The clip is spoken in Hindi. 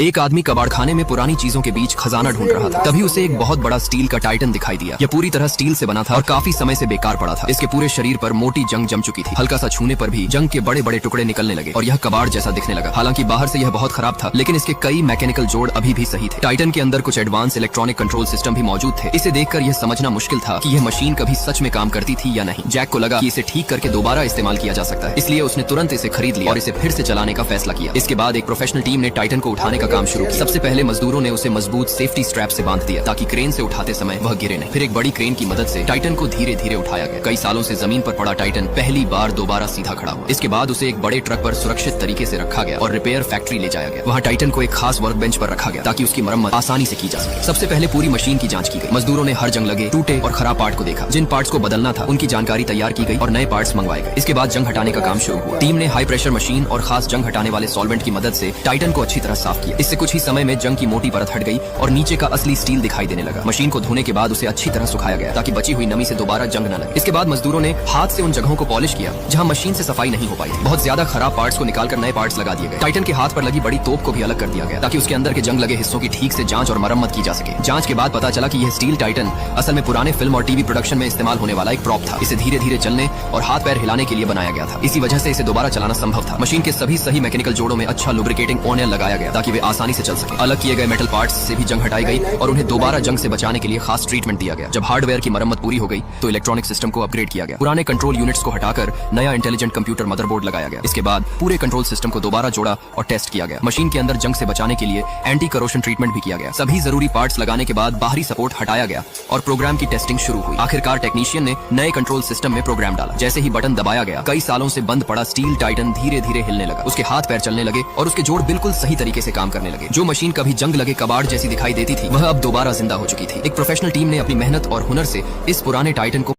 एक आदमी कबाड़खाने में पुरानी चीजों के बीच खजाना ढूंढ रहा था। तभी उसे एक बहुत बड़ा स्टील का टाइटन दिखाई दिया। यह पूरी तरह स्टील से बना था और काफी समय से बेकार पड़ा था। इसके पूरे शरीर पर मोटी जंग जम चुकी थी। हल्का सा छूने पर भी जंग के बड़े बड़े टुकड़े निकलने लगे और यह कबाड़ जैसा दिखने लगा। हालांकि बाहर से यह बहुत खराब था, लेकिन इसके कई मैकेनिकल जोड़ अभी भी सही थे। टाइटन के अंदर कुछ एडवांस इलेक्ट्रॉनिक कंट्रोल सिस्टम भी मौजूद थे। इसे देखकर यह समझना मुश्किल था कि यह मशीन कभी सच में काम करती थी या नहीं। जैक को लगा कि इसे ठीक करके दोबारा इस्तेमाल किया जा सकता है, इसलिए उसने तुरंत इसे खरीद लिया और इसे फिर से चलाने का फैसला किया। इसके बाद एक प्रोफेशनल टीम ने टाइटन को उठाने का काम शुरू किया। सबसे पहले मजदूरों ने उसे मजबूत सेफ्टी स्ट्रैप से बांध दिया ताकि क्रेन से उठाते समय वह गिरे नहीं। फिर एक बड़ी क्रेन की मदद से टाइटन को धीरे धीरे उठाया गया। कई सालों से जमीन पर पड़ा टाइटन पहली बार दोबारा सीधा खड़ा हुआ। इसके बाद उसे एक बड़े ट्रक पर सुरक्षित तरीके से रखा गया और रिपेयर फैक्ट्री ले जाया गया। वहाँ टाइटन को एक खास वर्क बेंच पर रखा गया ताकि उसकी मरम्मत आसानी से की जा सके। सबसे पहले पूरी मशीन की जांच की गई। मजदूरों ने हर जंग लगे, टूटे और खराब पार्ट को देखा। जिन पार्ट्स को बदलना था उनकी जानकारी तैयार की गई और नए पार्ट्स मंगवाए गए। इसके बाद जंग हटाने का काम शुरू हुआ। टीम ने हाई प्रेशर मशीन और खास जंग हटाने वाले सॉल्वेंट की मदद से टाइटन को अच्छी तरह साफ किया। इससे कुछ ही समय में जंग की मोटी परत हट गई और नीचे का असली स्टील दिखाई देने लगा। मशीन को धोने के बाद उसे अच्छी तरह सुखाया गया ताकि बची हुई नमी से दोबारा जंग न लगे। इसके बाद मजदूरों ने हाथ से उन जगहों को पॉलिश किया जहां मशीन से सफाई नहीं हो पाई थी। बहुत ज्यादा खराब पार्ट्स को निकालकर नए पार्ट्स लगा दिए गए। टाइटन के हाथ पर लगी बड़ी तोप को भी अलग कर दिया गया ताकि उसके अंदर के जंग लगे हिस्सों की ठीक से जांच और मरम्मत की जा सके। जांच के बाद पता चला कि यह स्टील टाइटन असल में पुराने फिल्म और टीवी प्रोडक्शन में इस्तेमाल होने वाला एक प्रॉप था। इसे धीरे धीरे चलने और हाथ पैर हिलाने के लिए बनाया गया था। इसी वजह से इसे दोबारा चलाना संभव था। मशीन के सभी सही मैकेनिकल जोड़ों में अच्छा लुब्रिकेटिंग ऑयल लगाया गया ताकि वे आसानी से चल सके। अलग किए गए मेटल पार्ट्स से भी जंग हटाई गई और उन्हें दोबारा जंग से बचाने के लिए खास ट्रीटमेंट दिया गया। जब हार्डवेयर की मरम्मत पूरी हो गई तो इलेक्ट्रॉनिक सिस्टम को अपग्रेड किया गया। पुराने कंट्रोल यूनिट्स को हटाकर नया इंटेलिजेंट कंप्यूटर मदरबोर्ड लगाया गया। इसके बाद पूरे कंट्रोल सिस्टम को दोबारा जोड़ा और टेस्ट किया गया। मशीन के अंदर जंग से बचाने के लिए एंटी करोशन ट्रीटमेंट भी किया गया। सभी जरूरी पार्ट्स लगाने के बाद बाहरी सपोर्ट हटाया गया और प्रोग्राम की टेस्टिंग शुरू हुई। आखिरकार टेक्नीशियन ने नए कंट्रोल सिस्टम में प्रोग्राम डाला। जैसे ही बटन दबाया गया, कई सालों से बंद पड़ा स्टील टाइटन धीरे धीरे हिलने लगा। उसके हाथ पैर चलने लगे और उसके जोड़ बिल्कुल सही तरीके से काम करने लगे। जो मशीन कभी जंग लगे कबाड़ जैसी दिखाई देती थी, वह अब दोबारा जिंदा हो चुकी थी। एक प्रोफेशनल टीम ने अपनी मेहनत और हुनर से इस पुराने टाइटन को